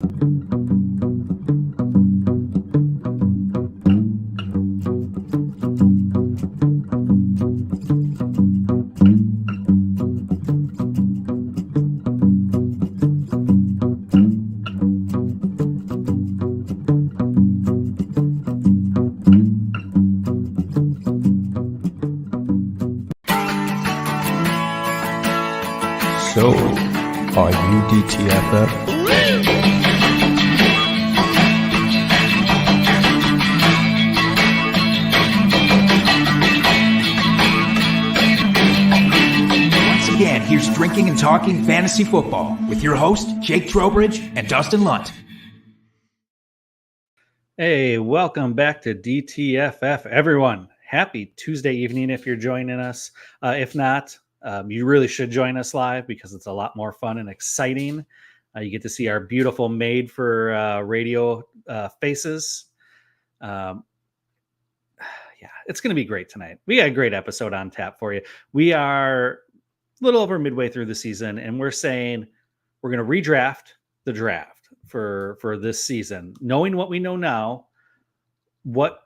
So, are you DTFF? Once again, here's Drinking and Talking Fantasy Football with your host, Jake Trowbridge and Dustin Lunt. Hey, welcome back to DTFF, everyone. Happy Tuesday evening if you're joining us. If not, you really should join us live because it's a lot more fun and exciting. You get to see our beautiful made for radio faces. Yeah, it's going to be great tonight. We got a great episode on tap for you. We are a little over midway through the season, and we're saying we're going to redraft the draft for this season. Knowing what we know now, what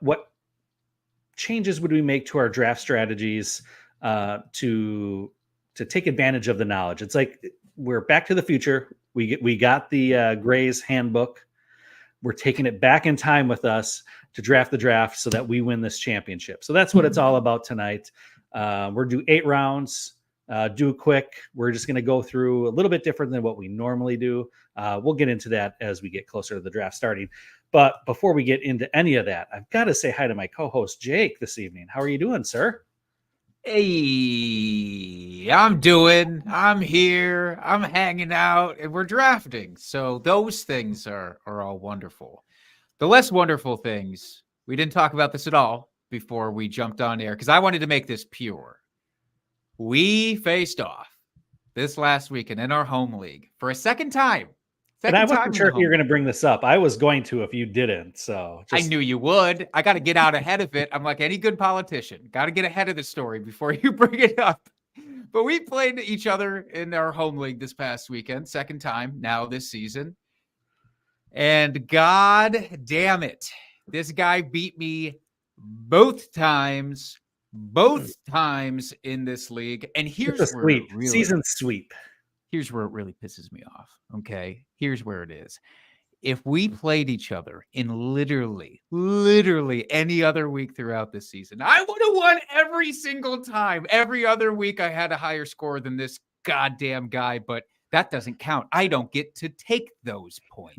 changes would we make to our draft strategies to take advantage of the knowledge? It's like we're back to the future. We got the Gray's handbook. We're taking it back in time with us to draft the draft so that we win this championship. So that's what it's all about tonight. We're do 8 rounds. Do it quick. We're just going to go through a little bit different than what we normally do. We'll get into that as we get closer to the draft starting. But before we get into any of that, I've got to say hi to my co-host Jake this evening. How are you doing, sir? Hey, I'm here, I'm hanging out, and we're drafting. So those things are all wonderful. The less wonderful things, we didn't talk about this at all before we jumped on air because I wanted to make this pure. We faced off this last weekend in our home league for a second time. And I wasn't sure if you were going to bring this up. I was going to if you didn't. So I knew you would. I got to get out ahead of it. I'm like any good politician. Got to get ahead of the story before you bring it up. But we played each other in our home league this past weekend. Second time now this season. And God damn it. This guy beat me both times in this league. And here's it's a sweep. Really, season sweep. Here's where it really pisses me off. Okay. Here's where it is. If we played each other in literally any other week throughout the season, I would have won every single time. Every other week I had a higher score than this goddamn guy, but that doesn't count. I don't get to take those points.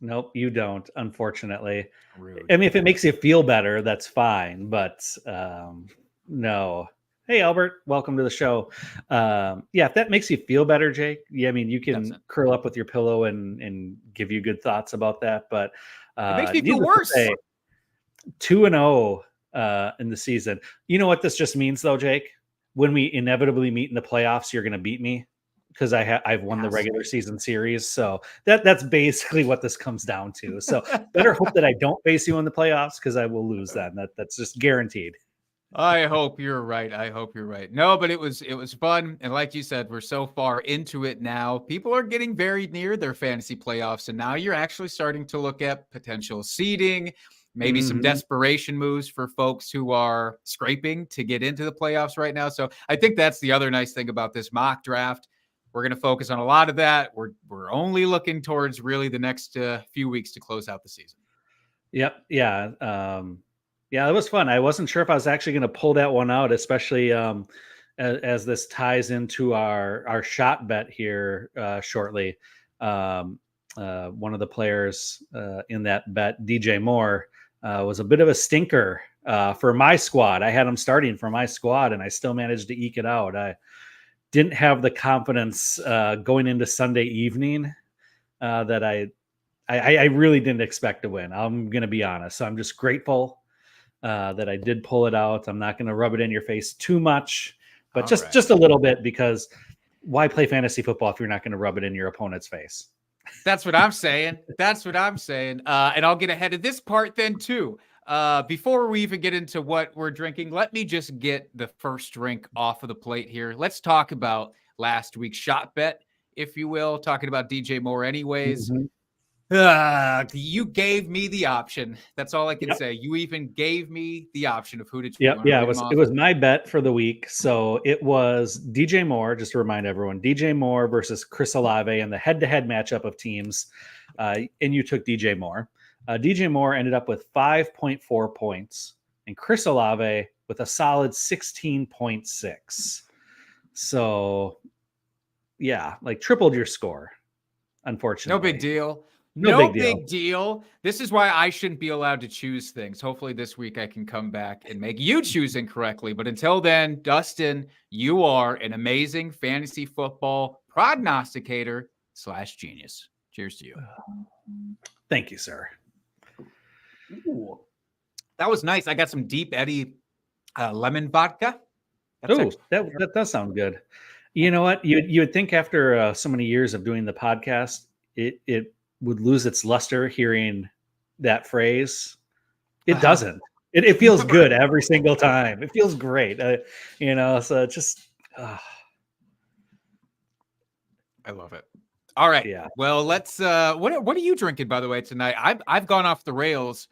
Nope, you don't, unfortunately. Rude. I mean, if it makes you feel better, that's fine, but no. Hey, Albert, welcome to the show. Yeah, if that makes you feel better, Jake, yeah, I mean, you can curl up with your pillow and give you good thoughts about that, but it makes me feel worse. 2-0 in the season. You know what this just means, though, Jake? When we inevitably meet in the playoffs, you're going to beat me because I've won the regular season series. So that's basically what this comes down to. So better hope that I don't face you in the playoffs because I will lose then. That's just guaranteed. I hope you're right. No, but it was fun. And like you said, we're so far into it now. People are getting very near their fantasy playoffs. And now you're actually starting to look at potential seeding, maybe some desperation moves for folks who are scraping to get into the playoffs right now. So I think that's the other nice thing about this mock draft. We're going to focus on a lot of that. We're only looking towards really the next few weeks to close out the season. Yep. Yeah. Yeah, it was fun. I wasn't sure if I was actually going to pull that one out, especially as this ties into our shot bet here shortly. One of the players in that bet, DJ Moore, was a bit of a stinker for my squad. I had him starting for my squad, and I still managed to eke it out. I didn't have the confidence going into Sunday evening that I really didn't expect to win. I'm going to be honest. So I'm just grateful that I did pull it out. I'm not going to rub it in your face too much, but just a little bit, because why play fantasy football if you're not going to rub it in your opponent's face? That's what I'm saying. And I'll get ahead of this part then too. Before we even get into what we're drinking, let me just get the first drink off of the plate here. Let's talk about last week's shot bet, if you will, talking about DJ Moore anyways. You gave me the option. That's all I can Yep. say. You even gave me the option of who to choose. Yep. Wanna Yeah, read 'em off? it was my bet for the week. So it was DJ Moore, just to remind everyone, DJ Moore versus Chris Olave in the head-to-head matchup of teams. And you took DJ Moore. DJ Moore ended up with 5.4 points, and Chris Olave with a solid 16.6. So yeah, like tripled your score, unfortunately. No big deal. No big Big deal. This is why I shouldn't be allowed to choose things. Hopefully this week I can come back and make you choose incorrectly. But until then, Dustin, you are an amazing fantasy football prognosticator / genius. Cheers to you. Thank you, sir. Ooh, that was nice. I got some Deep Eddy lemon vodka. Oh, that does sound good. You know what? You would think after so many years of doing the podcast, it would lose its luster hearing that phrase. It doesn't. It feels good every single time. It feels great. So it's just. I love it. All right. Yeah. Well, let's. What are you drinking, by the way, tonight? I've gone off the rails.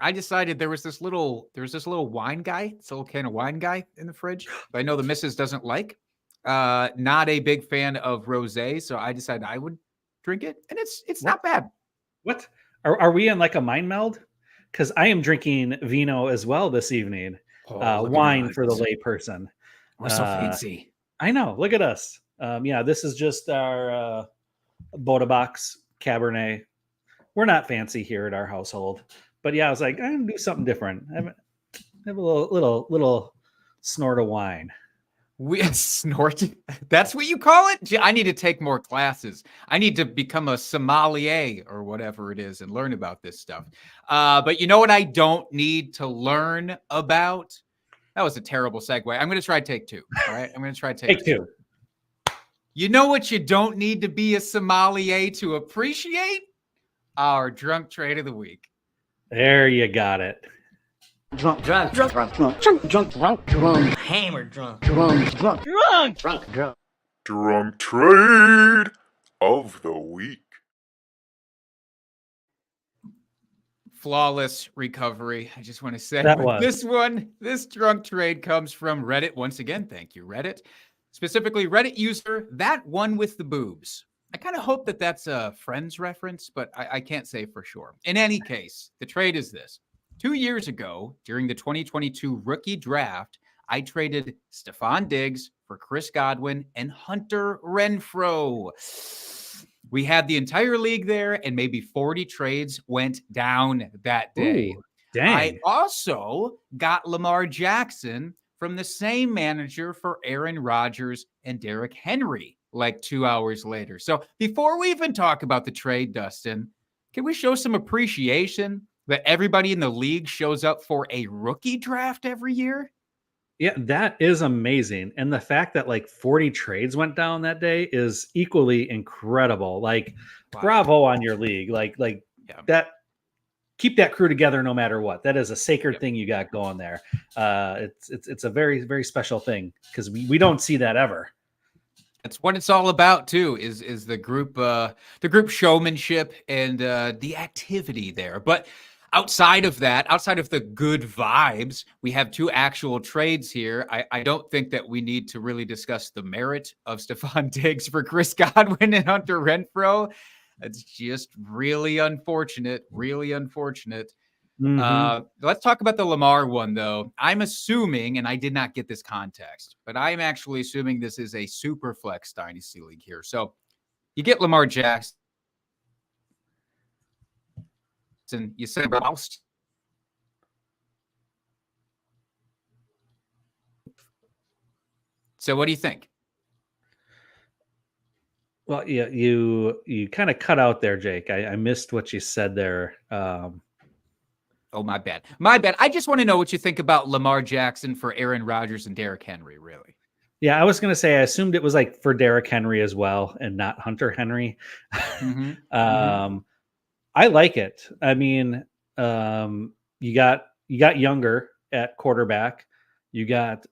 I decided there was this little wine guy. It's a little can of wine guy in the fridge. But I know the missus doesn't like. Not a big fan of rosé, so I decided I would drink it, and it's not bad. What are we in like a mind meld? Because I am drinking vino as well this evening. Wine for the lay person. We're so fancy. I know. Look at us. This is just our Boda Box Cabernet. We're not fancy here at our household, but yeah, I was like, I'm gonna do something different. Have a little snort of wine. We snort. That's what you call it? I need to take more classes. I need to become a sommelier or whatever it is and learn about this stuff. But you know what I don't need to learn about? That was a terrible segue. I'm going to try take two. All right. I'm going to try take two. You know what you don't need to be a sommelier to appreciate? Our drunk trade of the week. There you got it. Drunk, hammered drunk. Drunk trade of the week. Flawless recovery. I just want to say this drunk trade comes from Reddit. Once again, thank you, Reddit. Specifically, Reddit user, that one with the boobs. I kind of hope that that's a Friends reference, but I can't say for sure. In any case, the trade is this. 2 years ago, during the 2022 rookie draft, I traded Stephon Diggs for Chris Godwin and Hunter Renfrow. We had the entire league there, and maybe 40 trades went down that day. Ooh, dang. I also got Lamar Jackson from the same manager for Aaron Rodgers and Derrick Henry like 2 hours later. So before we even talk about the trade, Dustin, can we show some appreciation that everybody in the league shows up for a rookie draft every year? Yeah, that is amazing. And the fact that like 40 trades went down that day is equally incredible. Like, bravo on your league. Like that. Keep that crew together no matter what. That is a sacred thing you got going there. It's a very, very special thing because we don't see that ever. That's what it's all about too, is the group showmanship and the activity there. But outside of that, outside of the good vibes, we have two actual trades here. I don't think that we need to really discuss the merit of Stephon Diggs for Chris Godwin and Hunter Renfrow. It's just really unfortunate, really unfortunate. Mm-hmm. Let's talk about the Lamar one, though. I'm assuming, and I did not get this context, but I'm actually assuming this is a super flex dynasty league here. So you get Lamar Jackson, you send Roust. So what do you think? Well, yeah, you kind of cut out there, Jake. I missed what you said there. Oh, my bad. My bad. I just want to know what you think about Lamar Jackson for Aaron Rodgers and Derrick Henry, really. Yeah, I was going to say, I assumed it was like for Derrick Henry as well and not Hunter Henry. Mm-hmm. I like it. I mean, you got Younger at quarterback. You got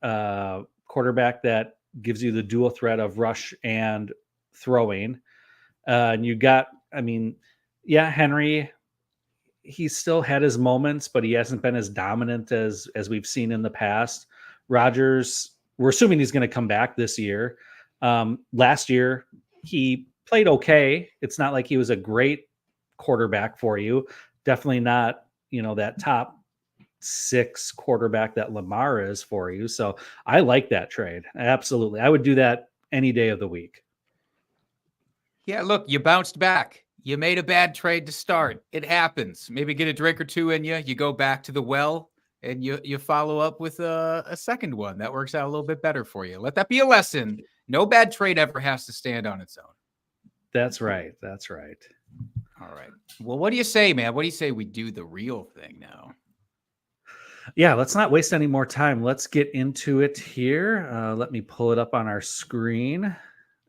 quarterback that gives you the dual threat of rush and throwing. And you got, I mean, Yeah, Henry, he's still had his moments, but he hasn't been as dominant as we've seen in the past. Rodgers, we're assuming he's going to come back this year. Last year, he played okay. It's not like he was a great quarterback for you. Definitely not, that top 6 quarterback that Lamar is for you. So I like that trade. Absolutely. I would do that any day of the week. Yeah, look, you bounced back. You made a bad trade to start. It happens. Maybe get a drink or two in you. You go back to the well and you follow up with a second one that works out a little bit better for you. Let that be a lesson. No bad trade ever has to stand on its own. That's right. That's right. All right. Well, what do you say, man? What do you say we do the real thing now? Yeah, let's not waste any more time. Let's get into it here. Let me pull it up on our screen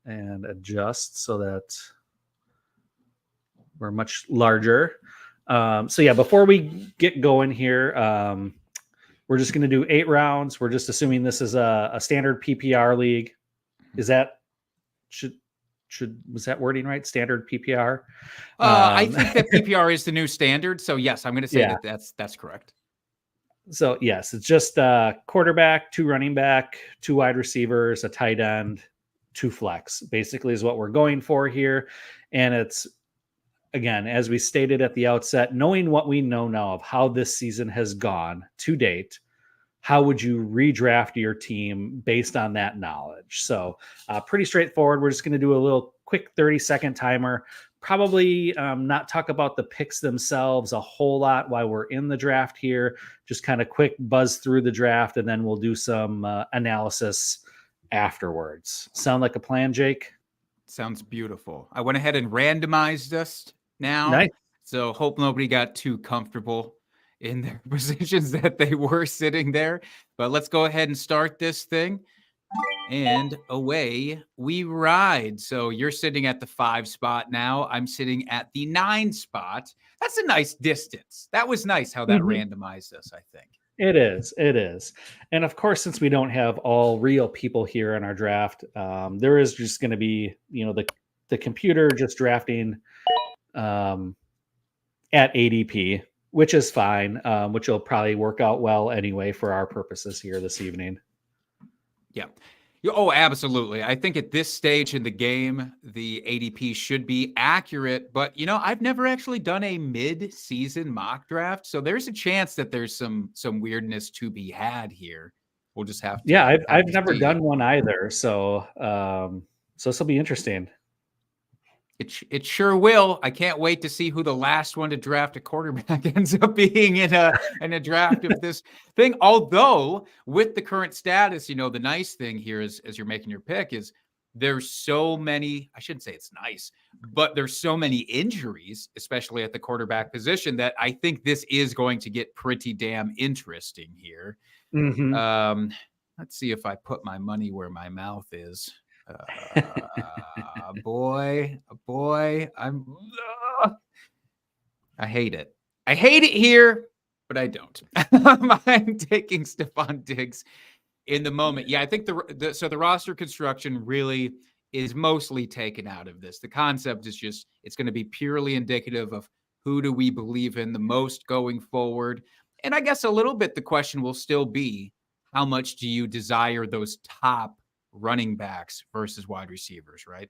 and adjust so that we're much larger. So yeah, before we get going here, we're just going to do 8 rounds. We're just assuming this is a standard PPR league. Is that was that wording right? Standard PPR? I think that PPR is the new standard. So yes, I'm going to say that's correct. So yes, it's just quarterback, 2 running back, 2 wide receivers, a tight end, 2 flex, basically is what we're going for here. And it's, again, as we stated at the outset, knowing what we know now of how this season has gone to date, how would you redraft your team based on that knowledge? So pretty straightforward. We're just going to do a little quick 30-second timer. Probably not talk about the picks themselves a whole lot while we're in the draft here. Just kind of quick buzz through the draft, and then we'll do some analysis afterwards. Sound like a plan, Jake? Sounds beautiful. I went ahead and randomized us now. Nice. So hope nobody got too comfortable in their positions that they were sitting there. But let's go ahead and start this thing. And away we ride. So you're sitting at the 5 spot now. I'm sitting at the 9 spot. That's a nice distance. That was nice how that randomized us, I think. It is. It is. And of course, since we don't have all real people here in our draft, there is just going to be, the computer just drafting at ADP, which is fine, which will probably work out well anyway for our purposes here this evening. Yeah. Oh, absolutely. I think at this stage in the game, the ADP should be accurate, but I've never actually done a mid-season mock draft, so there's a chance that there's some weirdness to be had here. We'll just have to. Yeah, I've never done one either, so this will be interesting. It sure will. I can't wait to see who the last one to draft a quarterback ends up being in a draft of this thing. Although with the current status, the nice thing here is as you're making your pick is there's so many, I shouldn't say it's nice, but there's so many injuries, especially at the quarterback position, that I think this is going to get pretty damn interesting here. Mm-hmm. Let's see if I put my money where my mouth is. Boy, I hate it. I hate it here, but I don't. I'm taking Stephon Diggs in the moment. Yeah, I think the roster construction really is mostly taken out of this. The concept is just, it's going to be purely indicative of who do we believe in the most going forward. And I guess a little bit the question will still be, how much do you desire those top running backs versus wide receivers, right?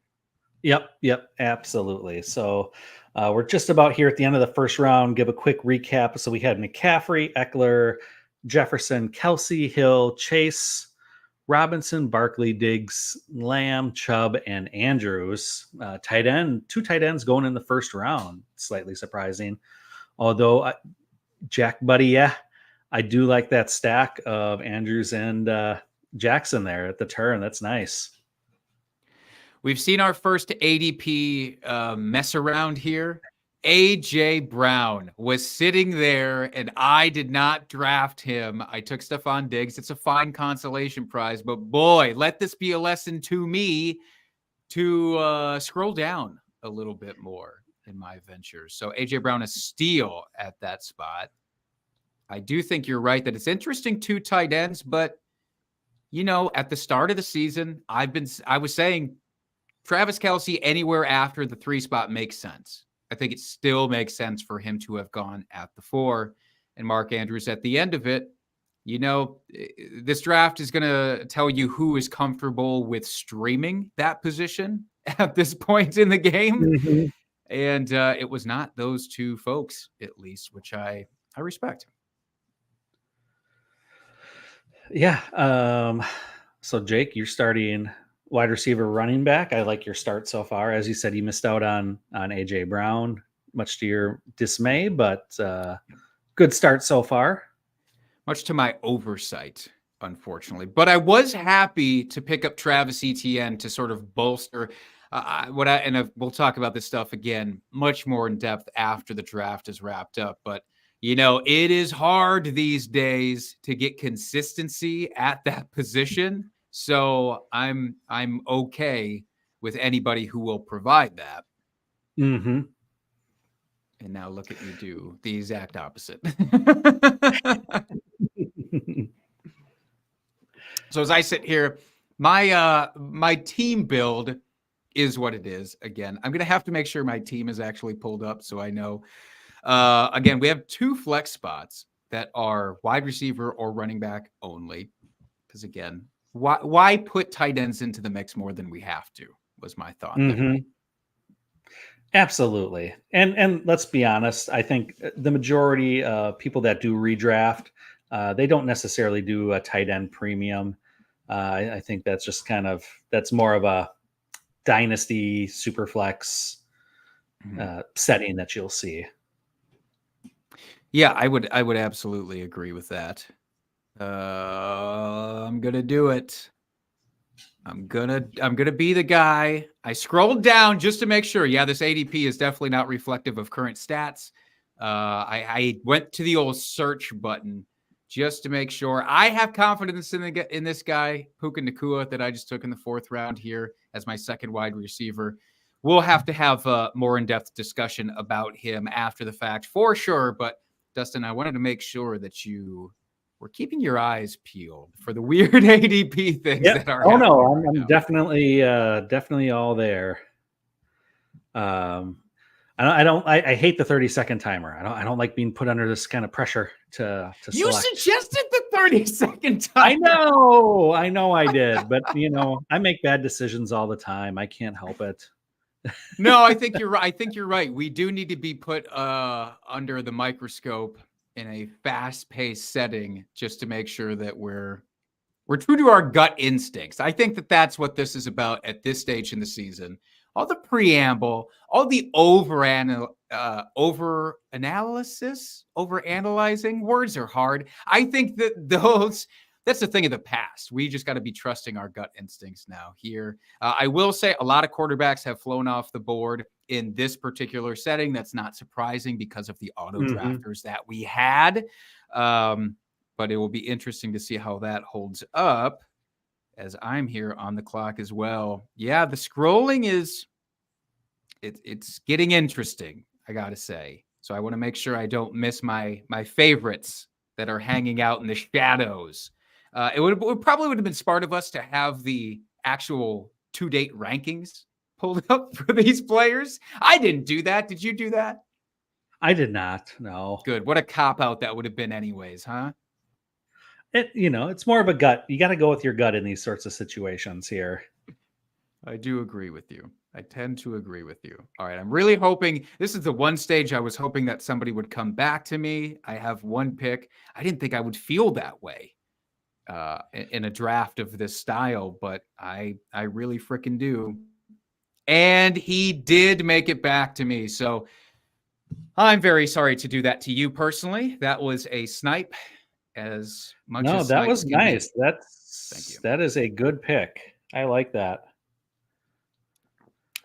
Yep, absolutely. So we're just about here at the end of the first round. Give a quick recap. So we had McCaffrey, Eckler, Jefferson, Kelsey, Hill, Chase, Robinson, Barkley, Diggs, Lamb, Chubb, and Andrews. Tight end, 2 tight ends going in the first round. Slightly surprising. Although, Jack Buddy, yeah, I do like that stack of Andrews and Jackson there at the turn. That's nice. We've seen our first ADP mess around here. AJ Brown was sitting there, and I did not draft him. I took Stephon Diggs. It's a fine consolation prize, but boy, let this be a lesson to me to scroll down a little bit more in my ventures. So AJ Brown is steal at that spot. I do think you're right that it's interesting 2 tight ends, but at the start of the season, I was saying Travis Kelce anywhere after the 3 spot makes sense. I think it still makes sense for him to have gone at the 4 and Mark Andrews at the end of it. You know, this draft is going to tell you who is comfortable with streaming that position at this point in the game. Mm-hmm. And it was not those two folks, at least, which I respect. Yeah. So Jake, you're starting wide receiver, running back. I like your start so far. As you said, you missed out on AJ Brown, much to your dismay, but good start so far. Much to my oversight, unfortunately. But I was happy to pick up Travis Etienne to sort of bolster we'll talk about this stuff again much more in depth after the draft is wrapped up. But you know, it is hard these days to get consistency at that position. So I'm okay with anybody who will provide that. Mm-hmm. And now look at you do the exact opposite. So as I sit here, my team build is what it is. Again, I'm going to have to make sure my team is actually pulled up so I know. Again, we have 2 flex spots that are wide receiver or running back only. Because again, why put tight ends into the mix more than we have to was my thought. Mm-hmm. Absolutely. And let's be honest, I think the majority of people that do redraft, they don't necessarily do a tight end premium. I think that's just that's more of a dynasty super flex setting that you'll see. Yeah, I would absolutely agree with that. I'm going to do it. I'm gonna be the guy. I scrolled down just to make sure. Yeah, this ADP is definitely not reflective of current stats. I went to the old search button just to make sure. I have confidence in this guy, Puka Nacua, that I just took in the 4th round here as my second wide receiver. We'll have to have a more in-depth discussion about him after the fact for sure. But Dustin, I wanted to make sure that you were keeping your eyes peeled for the weird ADP things that are. Oh no, I'm definitely all there. I hate the 30-second timer. I don't like being put under this kind of pressure to You select. suggested the 30-second timer. I know I did, but you know, I make bad decisions all the time. I can't help it. No, I think you're right. I think you're right. We do need to be put under the microscope in a fast-paced setting just to make sure that we're true to our gut instincts. I think that that's what this is about at this stage in the season. All the preamble, all the over-analyzing, words are hard. I think that that's the thing of the past. We just got to be trusting our gut instincts now here. I will say a lot of quarterbacks have flown off the board in this particular setting. That's not surprising because of the auto drafters that we had. But it will be interesting to see how that holds up as I'm here on the clock as well. Yeah, the scrolling it's getting interesting, I got to say. So I want to make sure I don't miss my favorites that are hanging out in the shadows. It probably would have been smart of us to have the actual to-date rankings pulled up for these players. I didn't do that. Did you do that? I did not. No. Good. What a cop-out that would have been anyways, huh? It's more of a gut. You got to go with your gut in these sorts of situations here. I do agree with you. I tend to agree with you. All right. I'm really hoping this is the one stage I was hoping that somebody would come back to me. I have one pick. I didn't think I would feel that way in a draft of this style, but I really freaking do. And he did make it back to me. So I'm very sorry to do that to you personally. That was a snipe as much as that was nice. Thank you. That is a good pick. I like that.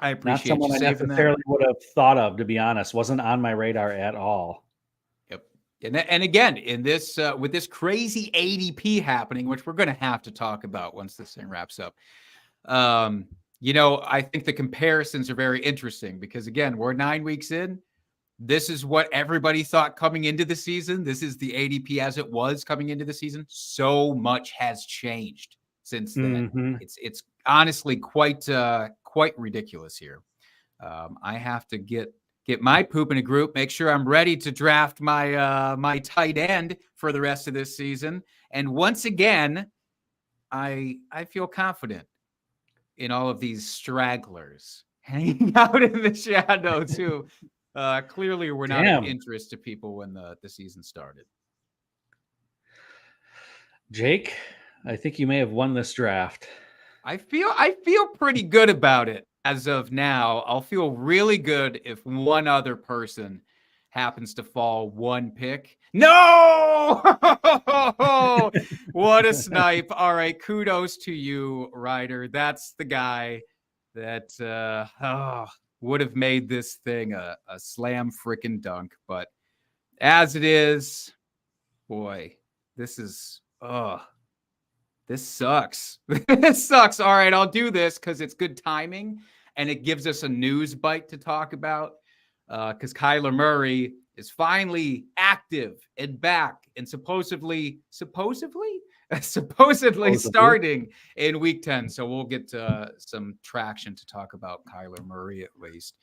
I appreciate Not someone you I saving necessarily that. would have thought of, to be honest. Wasn't on my radar at all. Yep. And again, in this with this crazy ADP happening, which we're going to have to talk about once this thing wraps up. I think the comparisons are very interesting because again, we're 9 weeks in. This is what everybody thought coming into the season. This is the ADP as it was coming into the season. So much has changed since then. Mm-hmm. It's honestly quite ridiculous here. I have to get get my poop in a group, make sure I'm ready to draft my tight end for the rest of this season. And once again, I feel confident in all of these stragglers hanging out in the shadow too. Clearly, we're not of interest to people when the season started. Jake, I think you may have won this draft. I feel pretty good about it as of now. I'll feel really good if one other person happens to fall one pick. No! What a snipe. All right, kudos to you, Ryder. That's the guy that would have made this thing a slam frickin' dunk. But as it is, boy, this sucks. This sucks. All right, I'll do this because it's good timing and it gives us a news bite to talk about. Because Kyler Murray is finally active and back and supposedly starting in week 10. So we'll get some traction to talk about Kyler Murray at least.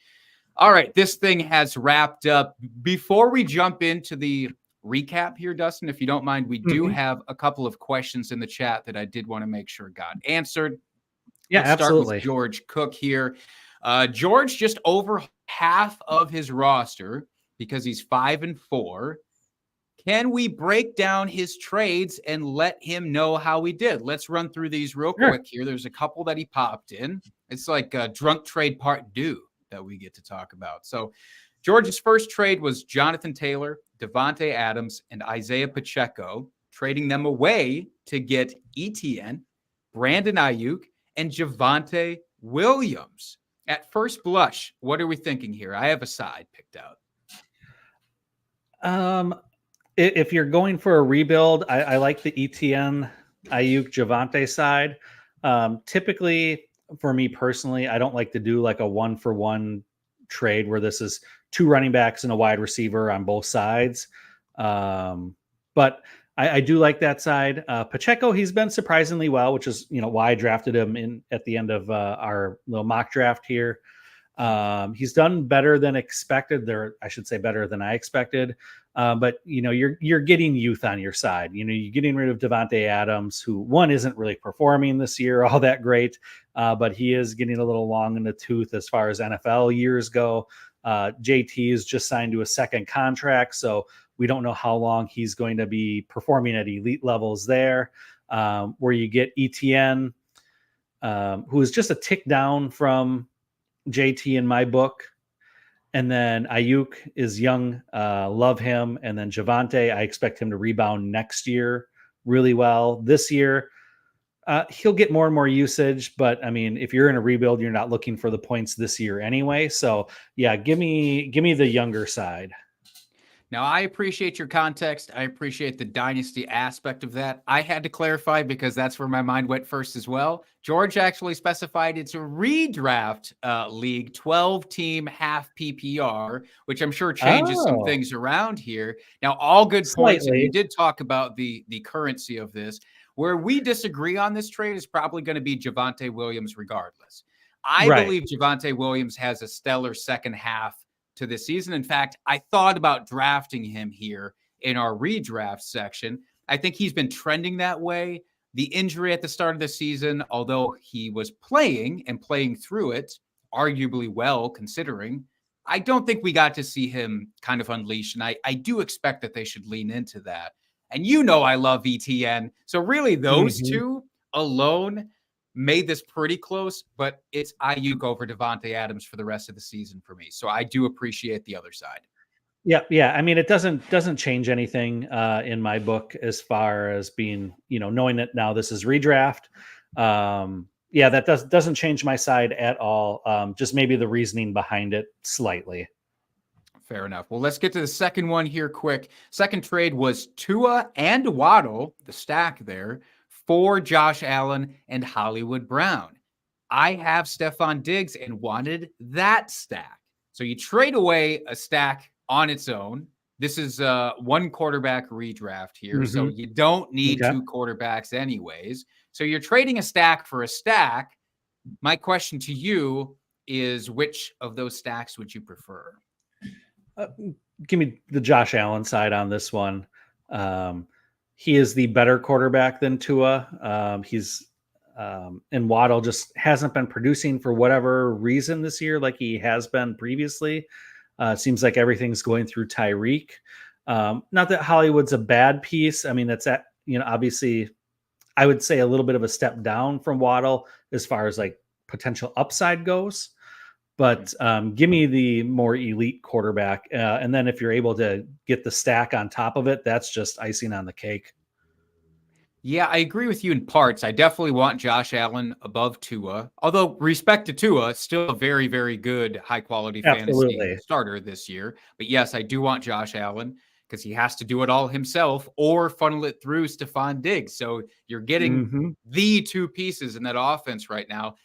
All right, this thing has wrapped up. Before we jump into the recap here, Dustin, if you don't mind, we do have a couple of questions in the chat that I did want to make sure got answered. Yeah, Let's start absolutely. with George Cook here. George just over half of his roster because he's 5-4. Can we break down his trades and let him know how he did? Let's run through these real quick here. There's a couple that he popped in. It's like a drunk trade part 2 that we get to talk about. So George's first trade was Jonathan Taylor, Devontae Adams, and Isaiah Pacheco, trading them away to get ETN, Brandon Ayuk, and Javonte Williams. At first blush, what are we thinking here? I have a side picked out. If you're going for a rebuild, I like the ETN, Ayuk, Javonte side. Typically, for me personally, I don't like to do like a 1-for-1 trade where this is 2 running backs and a wide receiver on both sides. But I do like that side. Pacheco, he's been surprisingly well, which is, why I drafted him at the end of our little mock draft here. He's done better than expected there. I should say better than I expected. But you're getting youth on your side. You're getting rid of Devontae Adams, who one isn't really performing this year all that great, but he is getting a little long in the tooth as far as NFL years go. JT is just signed to a second contract, so we don't know how long he's going to be performing at elite levels there. Where you get ETN, who is just a tick down from JT in my book. And then Ayuk is young, love him. And then Javonte, I expect him to rebound next year really well. This year, he'll get more and more usage. But I mean, if you're in a rebuild, you're not looking for the points this year anyway. So yeah, give me the younger side. Now, I appreciate your context. I appreciate the dynasty aspect of that. I had to clarify because that's where my mind went first as well. George actually specified it's a redraft league, 12-team half PPR, which I'm sure changes some things around here. Now, all good points. And you did talk about the currency of this. Where we disagree on this trade is probably going to be Javonte Williams regardless. I believe Javonte Williams has a stellar second half to this season. In fact, I thought about drafting him here in our redraft section. I think he's been trending that way. The injury at the start of the season, although he was playing through it, arguably well considering, I don't think we got to see him kind of unleash. And I do expect that they should lean into that. And I love ETN. So really those two alone made this pretty close, but it's Ayuk over Devontae Adams for the rest of the season for me. So I do appreciate the other side. Yeah. I mean, it doesn't change anything in my book as far as being, knowing that now this is redraft. That doesn't change my side at all. Just maybe the reasoning behind it slightly. Fair enough. Well, let's get to the second one here quick. Second trade was Tua and Waddle, the stack there, for Josh Allen and Hollywood Brown. I have Stephon Diggs and wanted that stack. So you trade away a stack on its own. This is one quarterback redraft here. So you don't need 2 quarterbacks anyways. So you're trading a stack for a stack. My question to you is, which of those stacks would you prefer? Give me the Josh Allen side on this one. He is the better quarterback than Tua. And Waddle just hasn't been producing for whatever reason this year, like he has been previously. Seems like everything's going through Tyreek. Not that Hollywood's a bad piece. I mean, obviously, I would say a little bit of a step down from Waddle as far as like potential upside goes. But give me the more elite quarterback. And then if you're able to get the stack on top of it, that's just icing on the cake. Yeah, I agree with you in parts. I definitely want Josh Allen above Tua. Although, respect to Tua, still a very, very good, high-quality fantasy starter this year. But yes, I do want Josh Allen because he has to do it all himself or funnel it through Stephon Diggs. So you're getting the two pieces in that offense right now.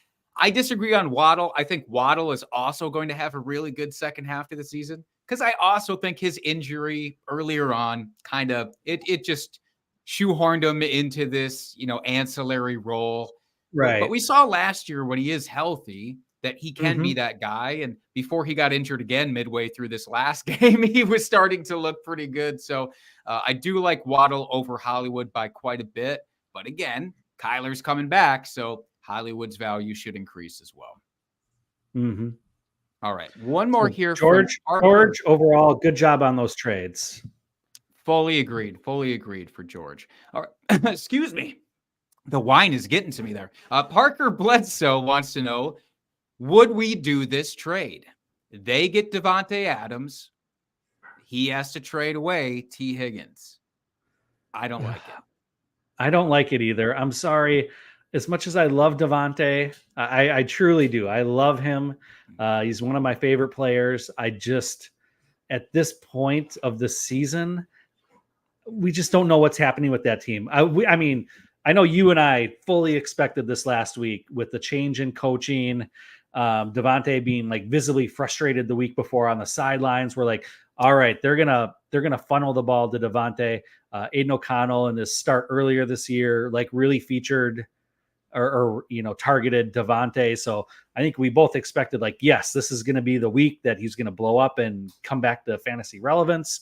I disagree on Waddle. I think Waddle is also going to have a really good second half of the season because I also think his injury earlier on kind of it just shoehorned him into this, ancillary role. Right. But we saw last year when he is healthy that he can be that guy. And before he got injured again midway through this last game, he was starting to look pretty good. So I do like Waddle over Hollywood by quite a bit. But again, Kyler's coming back. So Hollywood's value should increase as well. Mm-hmm. All right. One more here. George, overall, good job on those trades. Fully agreed for George. All right. Excuse me. The wine is getting to me there. Parker Bledsoe wants to know, would we do this trade? They get Davante Adams. He has to trade away T. Higgins. I don't like it. I don't like it either. I'm sorry. As much as I love Davante, I truly do. I love him. He's one of my favorite players. At this point of the season, we just don't know what's happening with that team. I mean, I know you and I fully expected this last week with the change in coaching, Davante being like visibly frustrated the week before on the sidelines. We're like, all right, they're gonna funnel the ball to Davante. Aiden O'Connell in his start earlier this year, like really featured or targeted Davante. So I think we both expected like, yes, this is going to be the week that he's going to blow up and come back to fantasy relevance.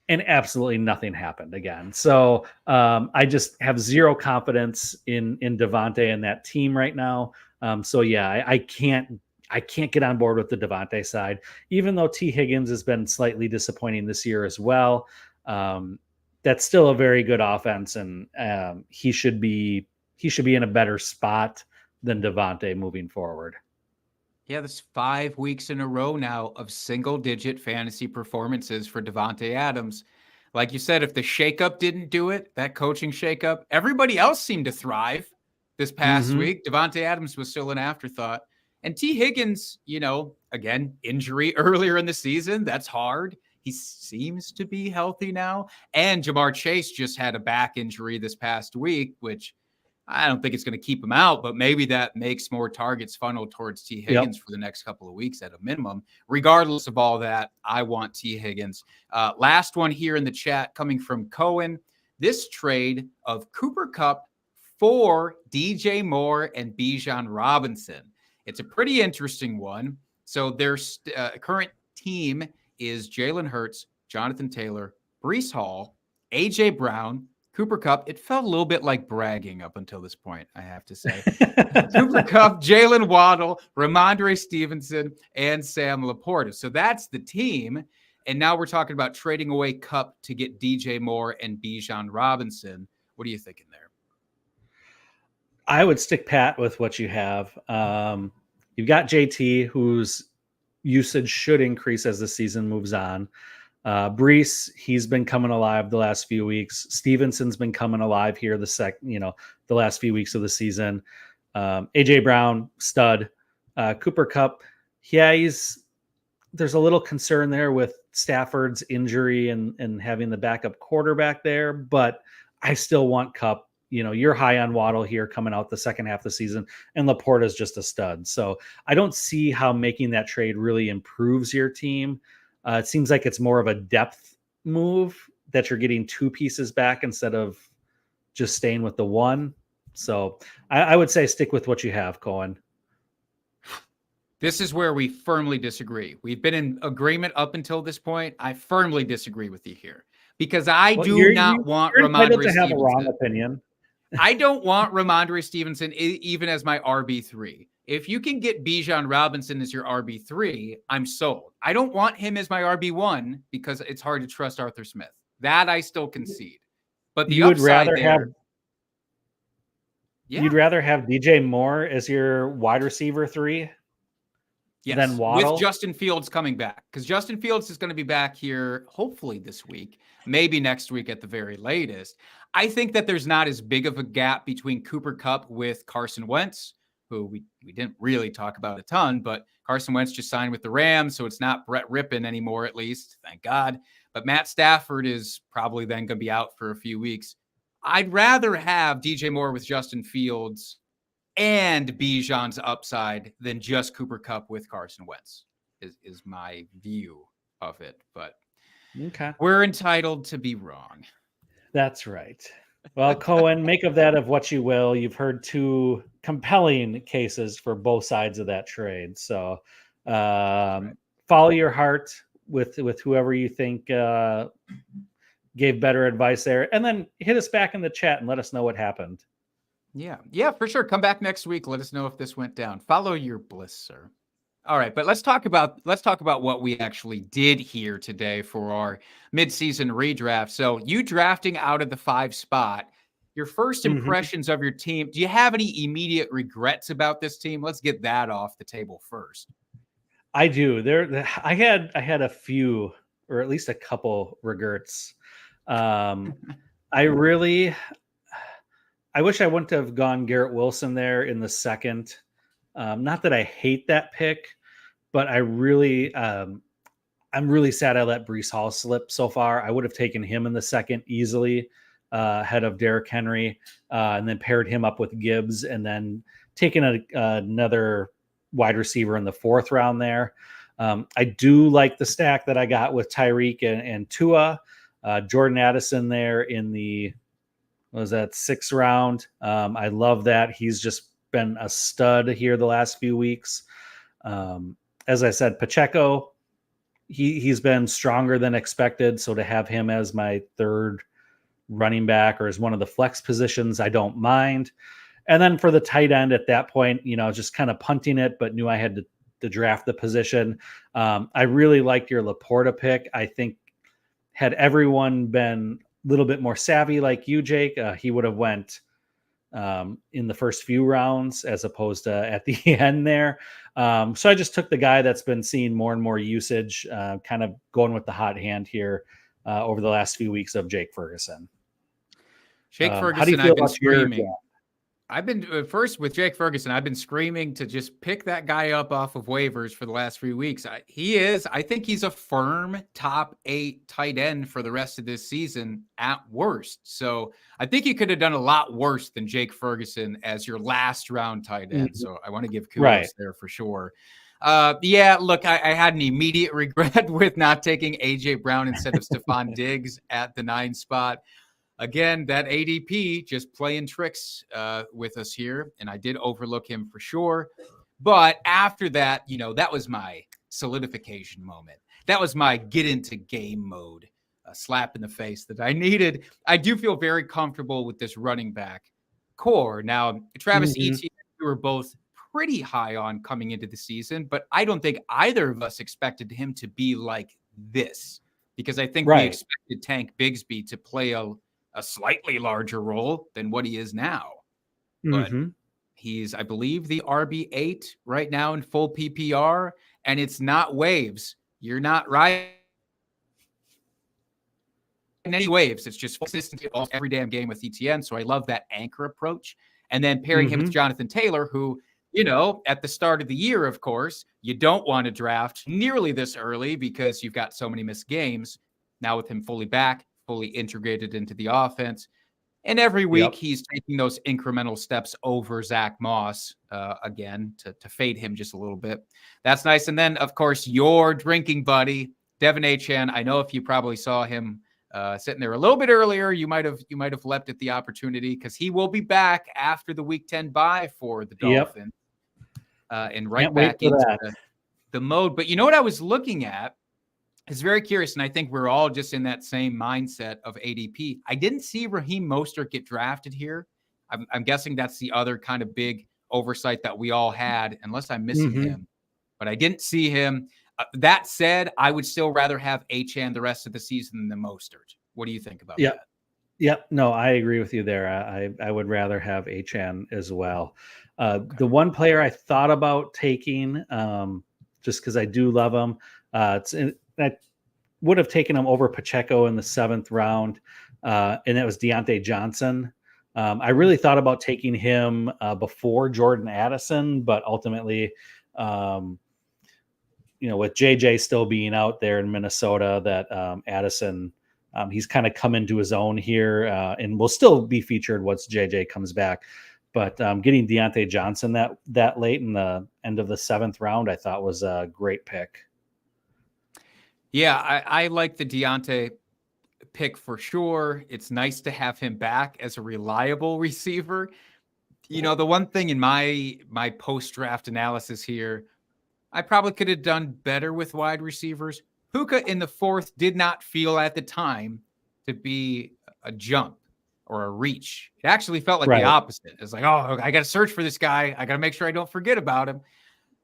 And absolutely nothing happened again. So I just have zero confidence in Davante and that team right now. So yeah, I can't get on board with the Davante side, even though T. Higgins has been slightly disappointing this year as well. That's still a very good offense, and he should be in a better spot than Davante moving forward. Yeah, this 5 weeks in a row now of single-digit fantasy performances for Davante Adams. Like you said, if the shakeup didn't do it, that coaching shakeup, everybody else seemed to thrive this past week. Davante Adams was still an afterthought. And T. Higgins, again, injury earlier in the season. That's hard. He seems to be healthy now. And Jamar Chase just had a back injury this past week, which I don't think it's going to keep him out, but maybe that makes more targets funneled towards T. Higgins for the next couple of weeks at a minimum. Regardless of all that, I want T. Higgins. Last one here in the chat coming from Cohen. This trade of Cooper Kupp for DJ Moore and Bijan Robinson. It's a pretty interesting one. So their current team is Jalen Hurts, Jonathan Taylor, Breece Hall, A.J. Brown, Cooper Kupp. It felt a little bit like bragging up until this point, I have to say. Cooper Kupp, Jalen Waddle, Ramondre Stevenson, and Sam Laporta. So that's the team. And now we're talking about trading away Kupp to get DJ Moore and Bijan Robinson. What are you thinking there? I would stick pat with what you have. You've got JT, whose usage should increase as the season moves on. Breece, he's been coming alive the last few weeks. Stevenson's been coming alive here the last few weeks of the season. AJ Brown, stud. Cooper Kupp, there's a little concern there with Stafford's injury and having the backup quarterback there, but I still want Kupp. You're high on Waddle here coming out the second half of the season, and Laporta's just a stud. So I don't see how making that trade really improves your team. It seems like it's more of a depth move that you're getting two pieces back instead of just staying with the one. So I would say stick with what you have, Cohen. This is where we firmly disagree. We've been in agreement up until this point. I firmly disagree with you here because I do not want entitled Ramondre to have a wrong Stevenson. opinion. I don't want Ramondre Stevenson even as my RB3. If you can get Bijan Robinson as your RB3, I'm sold. I don't want him as my RB1 because it's hard to trust Arthur Smith. That I still concede. But the You would upside rather there, have yeah, you'd rather have DJ Moore as your wide receiver 3 yes, than Waddle? with Justin Fields coming back, because Justin Fields is going to be back here hopefully this week, maybe next week at the very latest. I think that there's not as big of a gap between Cooper Kupp with Carson Wentz, who we didn't really talk about a ton, but Carson Wentz just signed with the Rams, so it's not Brett Rippon anymore, at least, thank God. But Matt Stafford is probably then going to be out for a few weeks. I'd rather have DJ Moore with Justin Fields and Bijan's upside than just Cooper Kupp with Carson Wentz is my view of it. But Okay. we're entitled to be wrong. That's right. Well, Cohen, make of that of what you will. You've heard 2 compelling cases for both sides of that trade. So follow your heart with whoever you think gave better advice there. And then hit us back in the chat and let us know what happened. Yeah, for sure. Come back next week. Let us know if this went down. Follow your bliss, sir. All right, but let's talk about what we actually did here today for our midseason redraft. So you drafting out of the 5 spot, your first impressions of your team. Do you have any immediate regrets about this team? Let's get that off the table first. I do. I had a few, or at least a couple regrets. I wish I wouldn't have gone Garrett Wilson there in the second. Not that I hate that pick, but I'm really sad I let Breece Hall slip so far. I would have taken him in the second easily, ahead of Derrick Henry, and then paired him up with Gibbs, and then taken another wide receiver in the 4th round there. I do like the stack that I got with Tyreek and Tua, Jordan Addison there in the 6th round. I love that. He's just been a stud here the last few weeks. As I said, Pacheco, he's been stronger than expected. So to have him as my 3rd running back or as one of the flex positions, I don't mind. And then for the tight end at that point, just kind of punting it, but knew I had to draft the position. I really liked your Laporta pick. I think had everyone been a little bit more savvy like you, Jake, he would have went in the first few rounds as opposed to at the end there. So I just took the guy that's been seeing more and more usage, kind of going with the hot hand here over the last few weeks of Jake Ferguson. Jake Ferguson, how do you feel I've been about your screaming. I've been first with Jake Ferguson. I've been screaming to just pick that guy up off of waivers for the last 3 weeks. I think he's a firm top 8 tight end for the rest of this season at worst. So I think you could have done a lot worse than Jake Ferguson as your last round tight end. So I want to give kudos there for sure. Look, I had an immediate regret with not taking AJ Brown instead of Stephon Diggs at the 9 spot. Again, that ADP just playing tricks with us here, and I did overlook him for sure. But after that, that was my solidification moment. That was my get into game mode, a slap in the face that I needed. I do feel very comfortable with this running back core. Now, Travis Etienne, we were both pretty high on coming into the season, but I don't think either of us expected him to be like this, because I think we expected Tank Bigsby to play a slightly larger role than what he is now. But he's, I believe, the RB8 right now in full PPR, and it's not waves. You're not right in any waves. It's just consistency every damn game with ETN. So I love that anchor approach. And then pairing him with Jonathan Taylor, who, at the start of the year, of course, you don't want to draft nearly this early because you've got so many missed games. Now with him fully back, fully integrated into the offense. And every week he's taking those incremental steps over Zach Moss again to fade him just a little bit. That's nice. And then, of course, your drinking buddy, Devin Achane. I know if you probably saw him sitting there a little bit earlier, you might have leapt at the opportunity because he will be back after the Week 10 bye for the Dolphins. and right Can't wait back for into that. the mode. But you know what I was looking at? It's very curious, and I think we're all just in that same mindset of ADP. I didn't see Raheem Mostert get drafted here. I'm guessing that's the other kind of big oversight that we all had, unless I'm missing Mhm. him. But I didn't see him. That said, I would still rather have Achane the rest of the season than Mostert. What do you think about Yeah. that? Yep. No, I agree with you there. I would rather have Achan as well. Okay. The one player I thought about taking, just because I do love him, I would have taken him over Pacheco in the 7th round, and it was Deontay Johnson. I really thought about taking him before Jordan Addison, but ultimately, with JJ still being out there in Minnesota, that Addison. He's kind of come into his own here, and will still be featured once JJ comes back. But getting Deontay Johnson that late in the end of the 7th round, I thought was a great pick. Yeah, I like the Deontay pick for sure. It's nice to have him back as a reliable receiver. The one thing in my post-draft analysis here, I probably could have done better with wide receivers. Puka in the 4th did not feel at the time to be a jump or a reach. It actually felt like the opposite. It's like, oh, I got to search for this guy. I got to make sure I don't forget about him.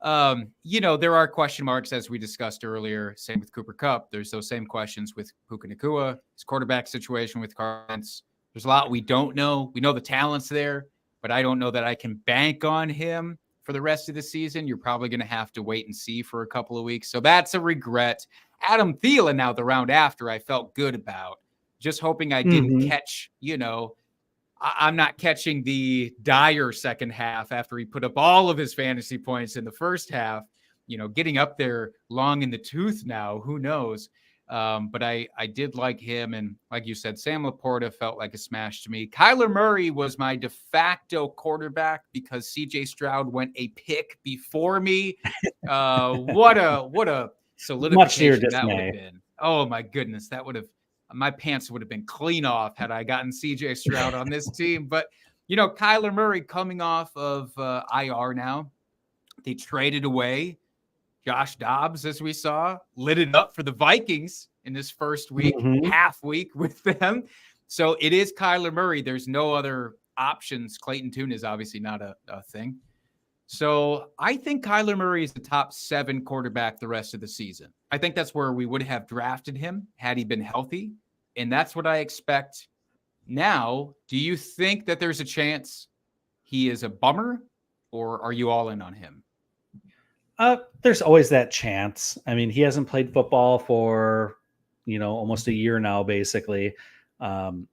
There are question marks, as we discussed earlier. Same with Cooper Kupp. There's those same questions with Puka Nacua, his quarterback situation with Cards. There's a lot we don't know. We know the talent's there, but I don't know that I can bank on him for the rest of the season. You're probably going to have to wait and see for a couple of weeks. So that's a regret. Adam Thielen, now the round after, I felt good about. Just hoping I didn't catch, I'm not catching the dire second half after he put up all of his fantasy points in the first half, getting up there long in the tooth now, who knows? But I did like him. And like you said, Sam Laporta felt like a smash to me. Kyler Murray was my de facto quarterback because CJ Stroud went a pick before me. What a solidification that would have been. Oh my goodness. My pants would have been clean off had I gotten CJ Stroud on this team. But, Kyler Murray coming off of IR now, they traded away Josh Dobbs, as we saw, lit it up for the Vikings in this first week, half week with them. So it is Kyler Murray. There's no other options. Clayton Tune is obviously not a thing. So I think Kyler Murray is the top 7 quarterback the rest of the season. I think that's where we would have drafted him had he been healthy. And that's what I expect now. Do you think that there's a chance he is a bummer, or are you all in on him? There's always that chance. I mean, he hasn't played football for, almost a year now, basically. And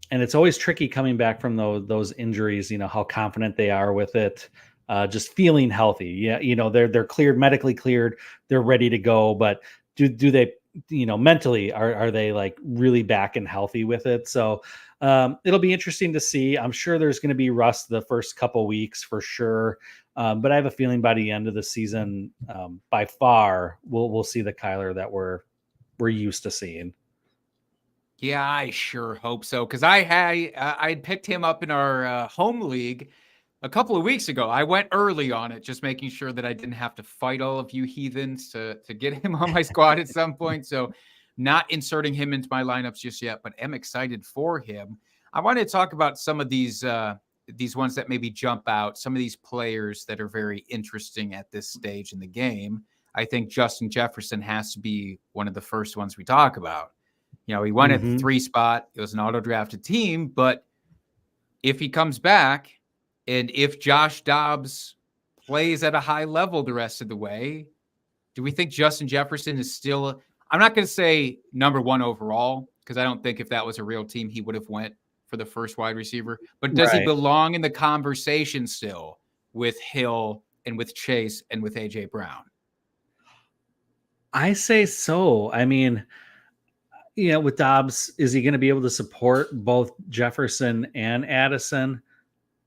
it's always tricky coming back from those injuries, how confident they are with it. Just feeling healthy. Yeah. They're cleared, medically cleared. They're ready to go. But do they, mentally, are they like really back and healthy with it? So it'll be interesting to see. I'm sure there's going to be rust the first couple weeks for sure. But I have a feeling by the end of the season, by far, we'll see the Kyler that we're used to seeing. Yeah, I sure hope so. Because I picked him up in our home league a couple of weeks ago. I went early on it, just making sure that I didn't have to fight all of you heathens to get him on my squad at some point. So not inserting him into my lineups just yet, but am excited for him. I wanted to talk about some of these ones that maybe jump out, some of these players that are very interesting at this stage in the game. I think Justin Jefferson has to be one of the first ones we talk about. He won at the 3 spot. It was an auto-drafted team, but if he comes back and if Josh Dobbs plays at a high level the rest of the way, do we think Justin Jefferson is still, I'm not going to say number 1 overall, because I don't think if that was a real team, he would have went for the first wide receiver, but does he belong in the conversation still with Hill and with Chase and with AJ Brown? I say so. I mean, with Dobbs, is he going to be able to support both Jefferson and Addison?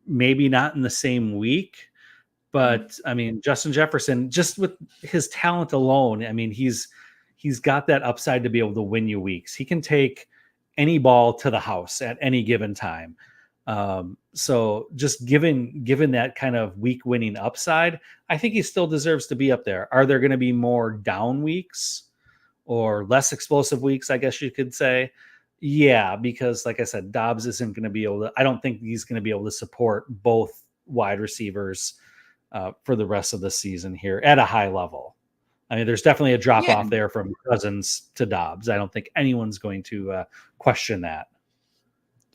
Maybe not in the same week, but I mean, Justin Jefferson, just with his talent alone, I mean, he's got that upside to be able to win you weeks. He can take any ball to the house at any given time. So just given that kind of week winning upside, I think he still deserves to be up there. Are there going to be more down weeks or less explosive weeks, I guess you could say? Yeah, because like I said, Dobbs isn't going to be able to, I don't think he's going to be able to support both wide receivers for the rest of the season here at a high level. I mean, there's definitely a drop off there from Cousins to Dobbs. I don't think anyone's going to question that.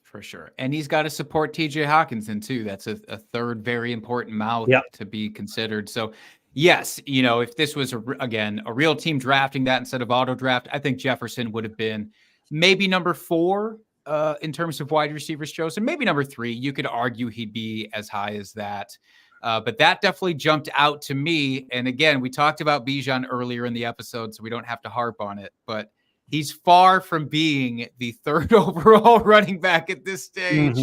For sure. And he's got to support TJ Hawkinson too. That's a third very important mouth to be considered. So yes, you know, if this was again, a real team drafting that instead of auto draft, I think Jefferson would have been maybe number 4 in terms of wide receivers chosen, maybe number 3. You could argue he'd be as high as that. But that definitely jumped out to me. And again, we talked about Bijan earlier in the episode, so we don't have to harp on it, but he's far from being the 3rd overall running back at this stage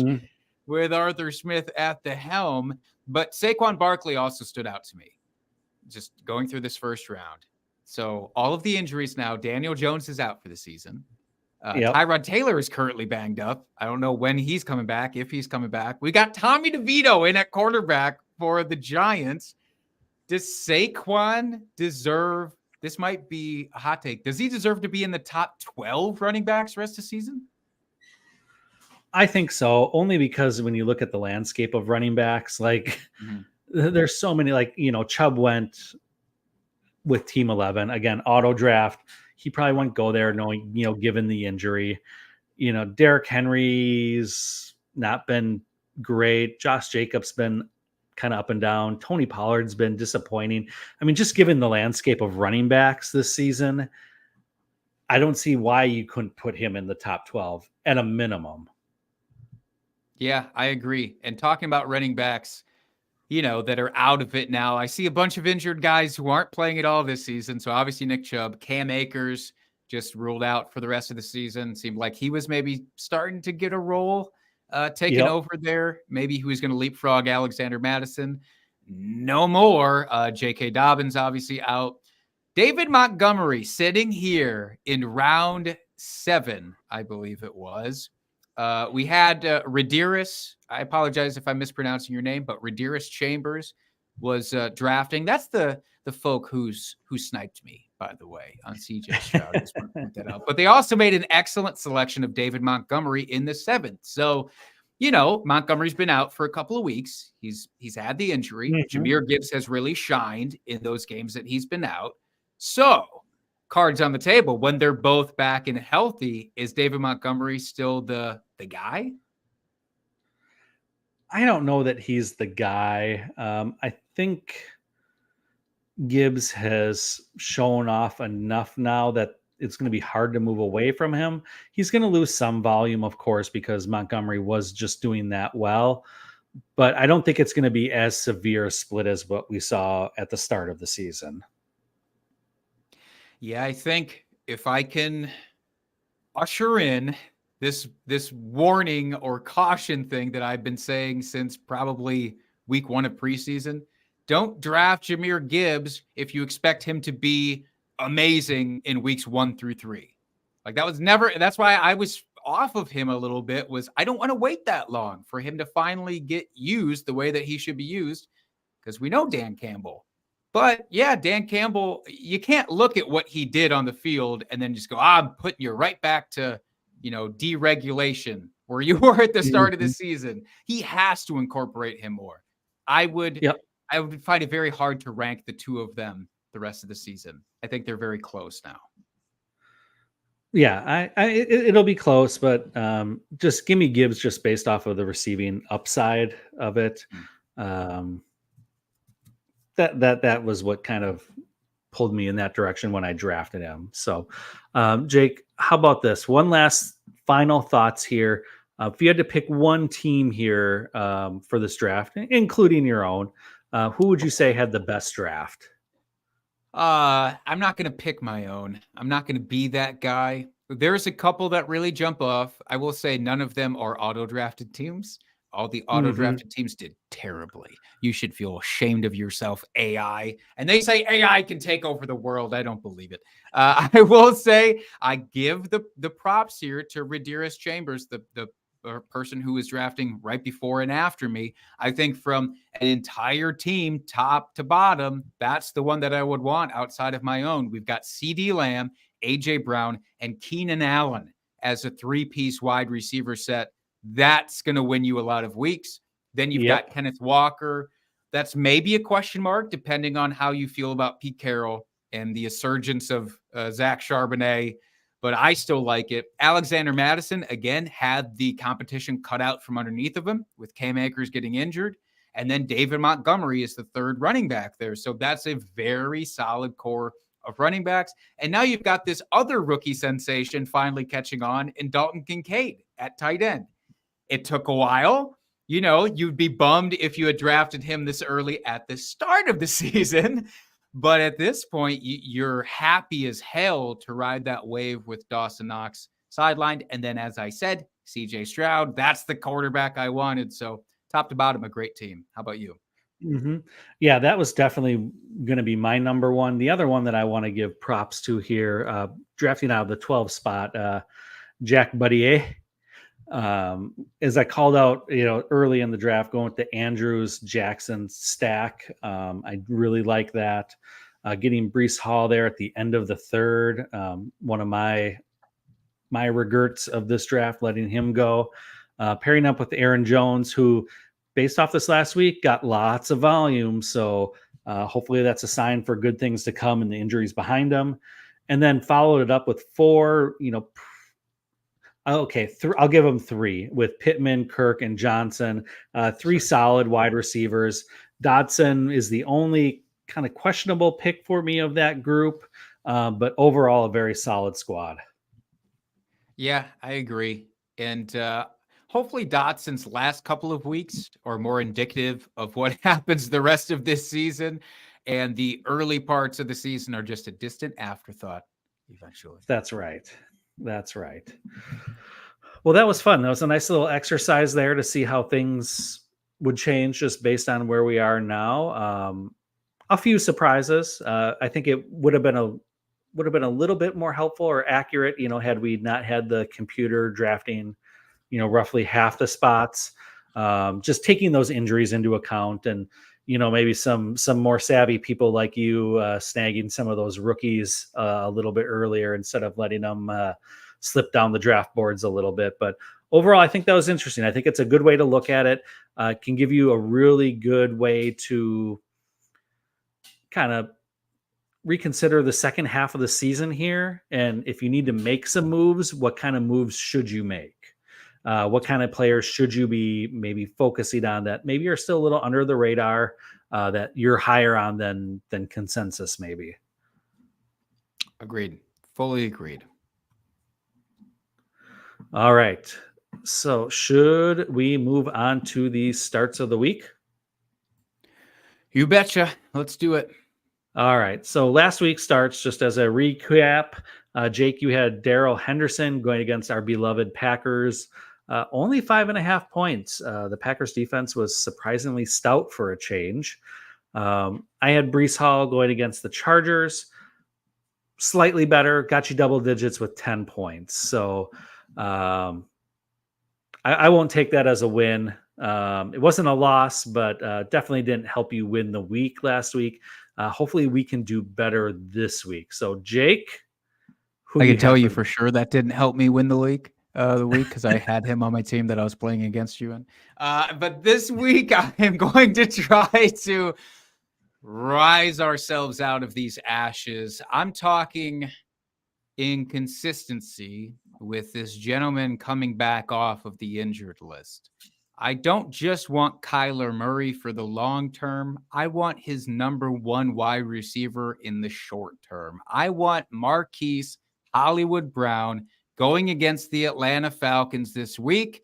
with Arthur Smith at the helm. But Saquon Barkley also stood out to me just going through this first round. So all of the injuries now, Daniel Jones is out for the season. Tyrod Taylor is currently banged up. I don't know when he's coming back, if he's coming back. We got Tommy DeVito in at quarterback for the Giants. Does Saquon deserve, this might be a hot take, does he deserve to be in the top 12 running backs rest of the season? I think so, only because when you look at the landscape of running backs, like there's so many, like, you know, Chubb went with Team 11, again, auto draft. He probably wouldn't go there knowing, you know, given the injury. You know, Derrick Henry's not been great. Josh Jacobs been kind of up and down. Tony Pollard's been disappointing. I mean, just given the landscape of running backs this season, I don't see why you couldn't put him in the top 12 at a minimum. Yeah, I agree. And talking about running backs, you know, that are out of it now, I see a bunch of injured guys who aren't playing at all this season. So obviously Nick Chubb, Cam Akers just ruled out for the rest of the season. Seemed like he was maybe starting to get a role taken over there. Maybe he was going to leapfrog Alexander Madison. No more. J.K. Dobbins obviously out. David Montgomery sitting here in round 7, I believe it was. We had Radiris. I apologize if I'm mispronouncing your name, but Radiris Chambers was drafting. That's the folk who sniped me, by the way, on CJ Stroud. I just want to point that out. But they also made an excellent selection of David Montgomery in the 7th. So, you know, Montgomery's been out for a couple of weeks. He's had the injury. Jahmyr Gibbs has really shined in those games that he's been out. So, cards on the table, when they're both back and healthy, is David Montgomery still the guy? I don't know that he's the guy. I think Gibbs has shown off enough now that it's going to be hard to move away from him. He's going to lose some volume, of course, because Montgomery was just doing that well. But I don't think it's going to be as severe a split as what we saw at the start of the season. Yeah, I think if I can usher in this warning or caution thing that I've been saying since probably week 1 of preseason, don't draft Jahmyr Gibbs if you expect him to be amazing in weeks 1 through 3. Like that's why I was off of him a little bit, was I don't want to wait that long for him to finally get used the way that he should be used, because we know Dan Campbell. But yeah, Dan Campbell, you can't look at what he did on the field and then just go, I'm putting you right back to, you know, deregulation where you were at the start of the season. He has to incorporate him more. I would find it very hard to rank the two of them the rest of the season. I think they're very close now. Yeah, it'll be close, but just give me Gibbs just based off of the receiving upside of it. That was what kind of pulled me in that direction when I drafted him. So, Jake, how about this? One last final thoughts here. If you had to pick one team here for this draft, including your own, who would you say had the best draft? I'm not going to pick my own. I'm not going to be that guy. There's a couple that really jump off. I will say none of them are auto-drafted teams. All the auto-drafted teams did terribly. You should feel ashamed of yourself, AI. And they say AI can take over the world. I don't believe it. I will say I give the props here to Radiris Chambers, the person who was drafting right before and after me. I think from an entire team, top to bottom, that's the one that I would want outside of my own. We've got CeeDee Lamb, A.J. Brown, and Keenan Allen as a three-piece wide receiver set. That's going to win you a lot of weeks. Then you've got Kenneth Walker. That's maybe a question mark, depending on how you feel about Pete Carroll and the assurgence of Zach Charbonnet. But I still like it. Alexander Madison, again, had the competition cut out from underneath of him with Cam Akers getting injured. And then David Montgomery is the third running back there. So that's a very solid core of running backs. And now you've got this other rookie sensation finally catching on in Dalton Kincaid at tight end. It took a while. You know, you'd be bummed if you had drafted him this early at the start of the season. But at this point, you're happy as hell to ride that wave with Dawson Knox sidelined. And then, as I said, CJ Stroud, that's the quarterback I wanted. So top to bottom, a great team. How about you? Mm-hmm. Yeah, that was definitely going to be my number one. The other one that I want to give props to here, drafting out of the 12 spot, Jack Buttier. As I called out, early in the draft, going with the Andrews Jackson stack. I really like that. Getting Breece Hall there at the end of the third. One of my regrets of this draft, letting him go. Pairing up with Aaron Jones, who, based off this last week, got lots of volume. So hopefully that's a sign for good things to come and the injuries behind him. And then followed it up with four, I'll give them three with Pittman, Kirk, and Johnson. Three solid wide receivers. Dodson is the only kind of questionable pick for me of that group, but overall a very solid squad. Yeah, I agree. And hopefully Dodson's last couple of weeks are more indicative of what happens the rest of this season. And the early parts of the season are just a distant afterthought eventually. That's right. Well, that was fun. That was a nice little exercise there to see how things would change just based on where we are now. A few surprises. I think it would have been a little bit more helpful or accurate, had we not had the computer drafting, roughly half the spots. Just taking those injuries into account, and maybe some more savvy people like you snagging some of those rookies a little bit earlier instead of letting them slip down the draft boards a little bit. But overall, I think that was interesting. I think it's a good way to look at it. Can give you a really good way to kind of reconsider the second half of the season here. And if you need to make some moves, what kind of moves should you make? What kind of players should you be maybe focusing on that maybe are still a little under the radar, that you're higher on than consensus maybe? Agreed. Fully agreed. All right. So should we move on to the starts of the week? You betcha. Let's do it. All right. So last week's starts, just as a recap, Jake, you had Darrell Henderson going against our beloved Packers. Only 5.5 points. The Packers defense was surprisingly stout for a change. I had Breece Hall going against the Chargers. Slightly better. Got you double digits with 10 points. So I won't take that as a win. It wasn't a loss, but definitely didn't help you win the week last week. Hopefully we can do better this week. So Jake, I can tell you for sure that didn't help me win the week because I had him on my team that I was playing against you in. But this week I am going to try to rise ourselves out of these ashes. I'm talking inconsistency with this gentleman coming back off of the injured list. I don't just want Kyler Murray for the long term. I want his number one wide receiver in the short term. I want Marquise Hollywood Brown going against the Atlanta Falcons this week.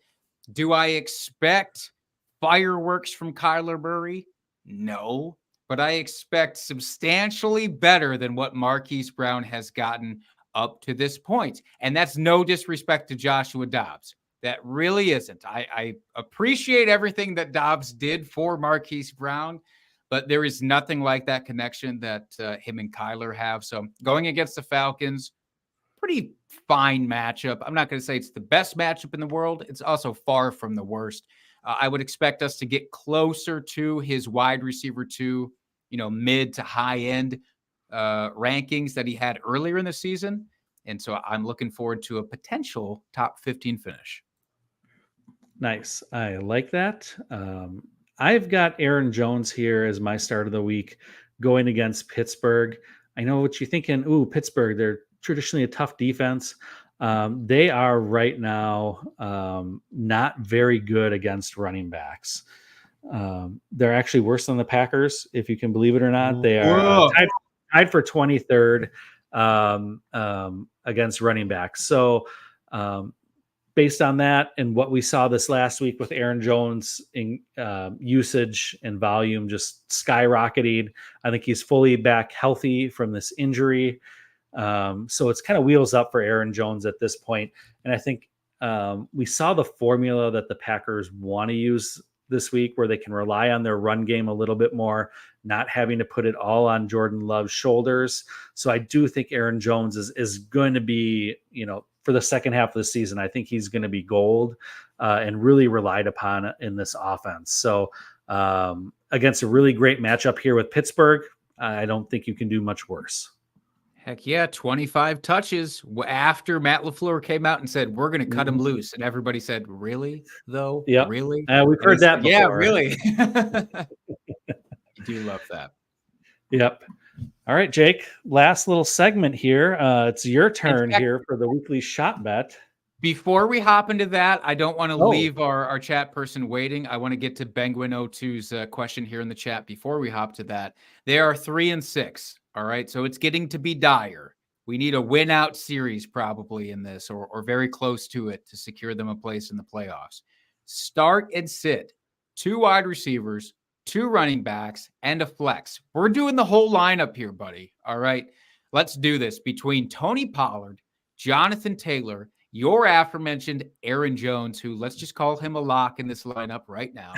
Do I expect fireworks from Kyler Murray? No, but I expect substantially better than what Marquise Brown has gotten up to this point. And that's no disrespect to Joshua Dobbs. That really isn't. I appreciate everything that Dobbs did for Marquise Brown, but there is nothing like that connection that him and Kyler have. So going against the Falcons, pretty fine matchup. I'm not going to say it's the best matchup in the world. It's also far from the worst. I would expect us to get closer to his wide receiver 2, mid to high end rankings that he had earlier in the season. And so I'm looking forward to a potential top 15 finish. Nice. I like that. I've got Aaron Jones here as my start of the week going against Pittsburgh. I know what you're thinking. Ooh, Pittsburgh, they're traditionally a tough defense. They are right now not very good against running backs. They're actually worse than the Packers, if you can believe it or not. They are tied for 23rd against running backs. So based on that and what we saw this last week with Aaron Jones in usage and volume just skyrocketing, I think he's fully back healthy from this injury. So it's kind of wheels up for Aaron Jones at this point. And I think we saw the formula that the Packers want to use this week where they can rely on their run game a little bit more, not having to put it all on Jordan Love's shoulders. So I do think Aaron Jones is going to be, for the second half of the season, I think he's going to be gold and really relied upon in this offense. So against a really great matchup here with Pittsburgh, I don't think you can do much worse. Heck yeah, 25 touches after Matt LaFleur came out and said, we're going to cut him loose. And everybody said, really, though? Yeah. Really? We've heard that before. Yeah, really. You do love that. Yep. All right, Jake, last little segment here. It's your turn here for the weekly shot bet. Before we hop into that, I don't want to leave our chat person waiting. I want to get to Penguin02's question here in the chat before we hop to that. They are 3-6. All right. So it's getting to be dire. We need a win out series probably in this or very close to it to secure them a place in the playoffs. Start and sit 2 wide receivers, 2 running backs, and a flex. We're doing the whole lineup here, buddy. All right. Let's do this between Tony Pollard, Jonathan Taylor, your aforementioned Aaron Jones, who let's just call him a lock in this lineup right now.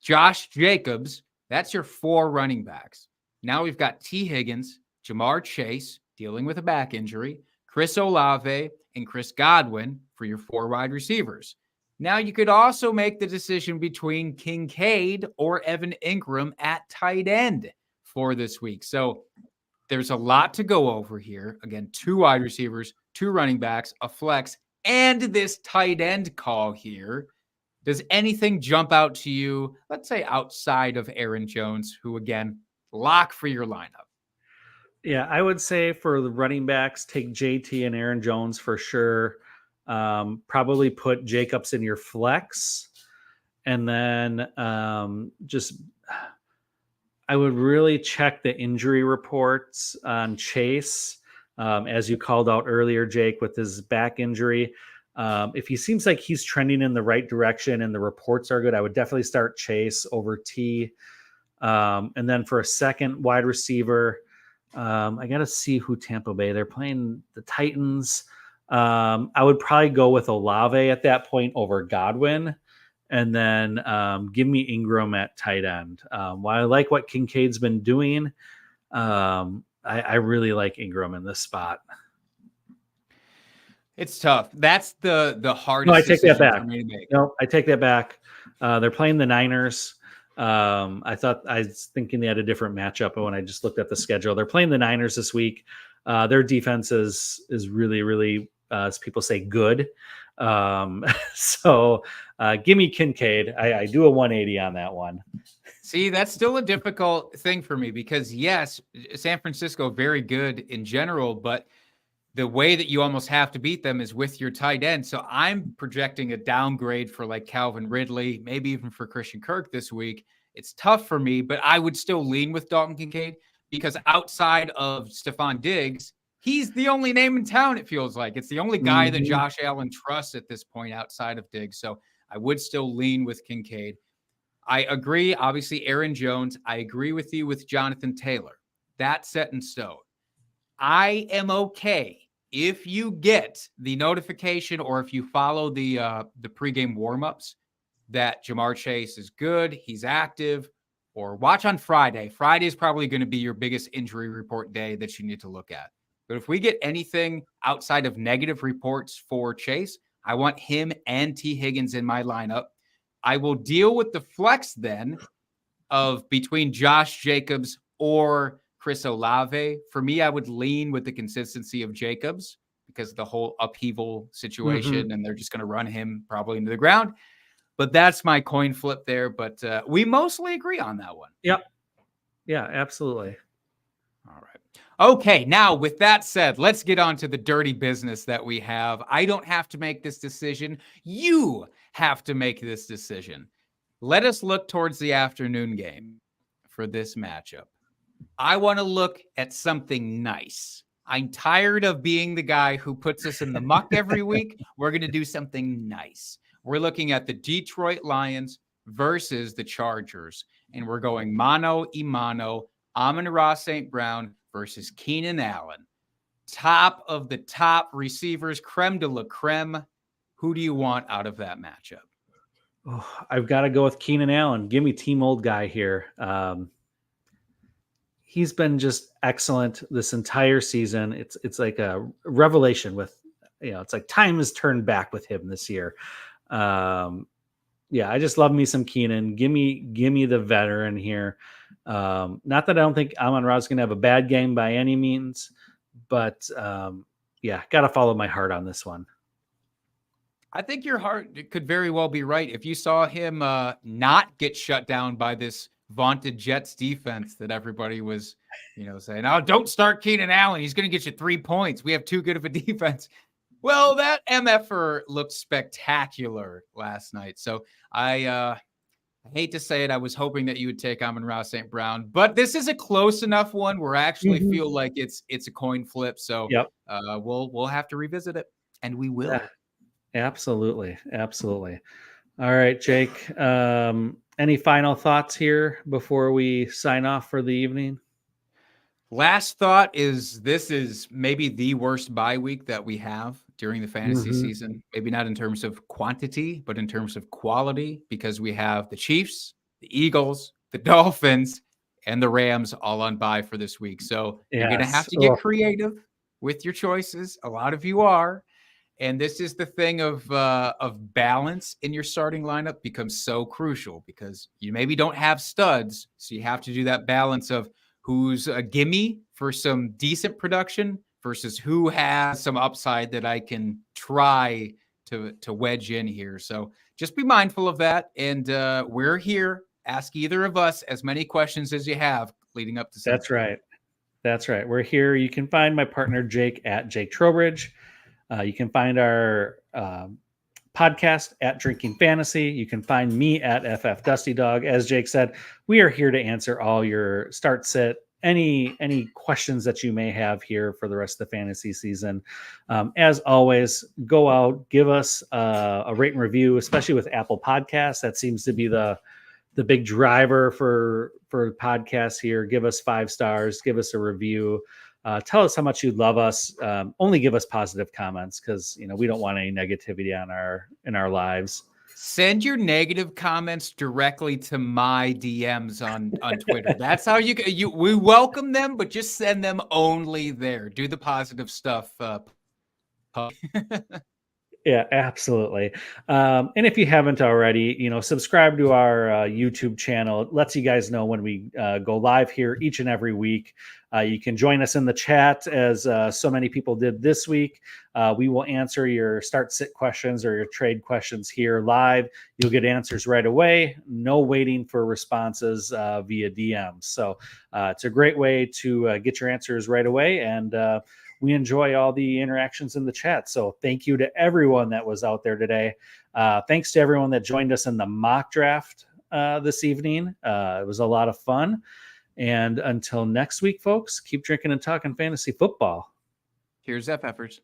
Josh Jacobs. That's your 4 running backs. Now we've got T. Higgins, Jamar Chase dealing with a back injury, Chris Olave, and Chris Godwin for your 4 wide receivers. Now you could also make the decision between Kincaid or Evan Ingram at tight end for this week. So there's a lot to go over here. Again, 2 wide receivers, 2 running backs, a flex, and this tight end call here. Does anything jump out to you, let's say outside of Aaron Jones, who again, lock for your lineup? Yeah, I would say for the running backs, take JT and Aaron Jones for sure. Probably put Jacobs in your flex. And then I would really check the injury reports on Chase. As you called out earlier, Jake, with his back injury. If he seems like he's trending in the right direction and the reports are good, I would definitely start Chase over T. And then for a second wide receiver, I got to see who Tampa Bay. They're playing the Titans. I would probably go with Olave at that point over Godwin. And then give me Ingram at tight end. While I like what Kincaid's been doing, I really like Ingram in this spot. It's tough. That's the hardest. No, I take that back. For me to make. No, I take that back. They're playing the Niners. I was thinking they had a different matchup, but when I just looked at the schedule, they're playing the Niners this week. Their defense is really, really, as people say, good. So give me Kincaid. I do a 180 on that one. See, that's still a difficult thing for me because yes, San Francisco, very good in general, but the way that you almost have to beat them is with your tight end. So I'm projecting a downgrade for like Calvin Ridley, maybe even for Christian Kirk this week. It's tough for me, but I would still lean with Dalton Kincaid because outside of Stephon Diggs, he's the only name in town, it feels like. It's the only guy that Josh Allen trusts at this point outside of Diggs. So I would still lean with Kincaid. I agree, obviously, Aaron Jones. I agree with you with Jonathan Taylor. That's set in stone. I am okay if you get the notification or if you follow the pregame warmups that Jamar Chase is good, he's active, or watch on Friday. Friday is probably going to be your biggest injury report day that you need to look at. But if we get anything outside of negative reports for Chase, I want him and T. Higgins in my lineup. I will deal with the flex then of between Josh Jacobs or Chris Olave. For me, I would lean with the consistency of Jacobs because of the whole upheaval situation, and they're just going to run him probably into the ground. But that's my coin flip there. But we mostly agree on that one. Yep. Yeah, absolutely. All right. Okay, now with that said, let's get on to the dirty business that we have. I don't have to make this decision. You have to make this decision. Let us look towards the afternoon game for this matchup. I want to look at something nice. I'm tired of being the guy who puts us in the muck every week. We're going to do something nice. We're looking at the Detroit Lions versus the Chargers, and we're going mano a mano, Amon-Ra St. Brown versus Keenan Allen. Top of the top receivers, creme de la creme. Who do you want out of that matchup? Oh, I've got to go with Keenan Allen. Give me team old guy here. He's been just excellent this entire season. It's like a revelation with, it's like time has turned back with him this year. Yeah, I just love me some Keenan. Give me the veteran here. Not that I don't think Amon-Ra is going to have a bad game by any means, but yeah, got to follow my heart on this one. I think your heart could very well be right. If you saw him not get shut down by this vaunted Jets defense that everybody was, saying, "Oh, don't start Keenan Allen. He's going to get you 3 points. We have too good of a defense." Well, that MFer looked spectacular last night. So I hate to say it. I was hoping that you would take Amon-Ra St. Brown, but this is a close enough one where I actually feel like it's a coin flip. So yep. We'll have to revisit it, and we will. Yeah, absolutely. Absolutely. All right, Jake. Any final thoughts here before we sign off for the evening? Last thought is this is maybe the worst bye week that we have during the fantasy season. Maybe not in terms of quantity, but in terms of quality, because we have the Chiefs, the Eagles, the Dolphins, and the Rams all on bye for this week. So you're going to have to get creative with your choices. A lot of you are. And this is the thing of balance in your starting lineup becomes so crucial because you maybe don't have studs. So you have to do that balance of who's a gimme for some decent production versus who has some upside that I can try to wedge in here. So just be mindful of that. And we're here. Ask either of us as many questions as you have leading up to Sunday. That's right. That's right. We're here. You can find my partner, Jake, at Jake Trowbridge. You can find our podcast at Drinking Fantasy. You can find me at FF Dusty Dog. As Jake said, we are here to answer all your start sit, any questions that you may have here for the rest of the fantasy season. As always, go out, give us a rate and review, especially with Apple Podcasts. That seems to be the big driver for podcasts here. Give us 5 stars, give us a review. Tell us how much you love us. Only give us positive comments because we don't want any negativity in our lives. Send your negative comments directly to my DMs on Twitter. That's how we welcome them, but just send them only there. Do the positive stuff. Yeah, absolutely. And if you haven't already, subscribe to our YouTube channel. It lets you guys know when we go live here each and every week. You can join us in the chat as so many people did this week. We will answer your start sit questions or your trade questions here live. You'll get answers right away. No waiting for responses via DMs. So it's a great way to get your answers right away. And we enjoy all the interactions in the chat. So thank you to everyone that was out there today. Thanks to everyone that joined us in the mock draft this evening. It was a lot of fun. And until next week, folks, keep drinking and talking fantasy football. Here's FFers.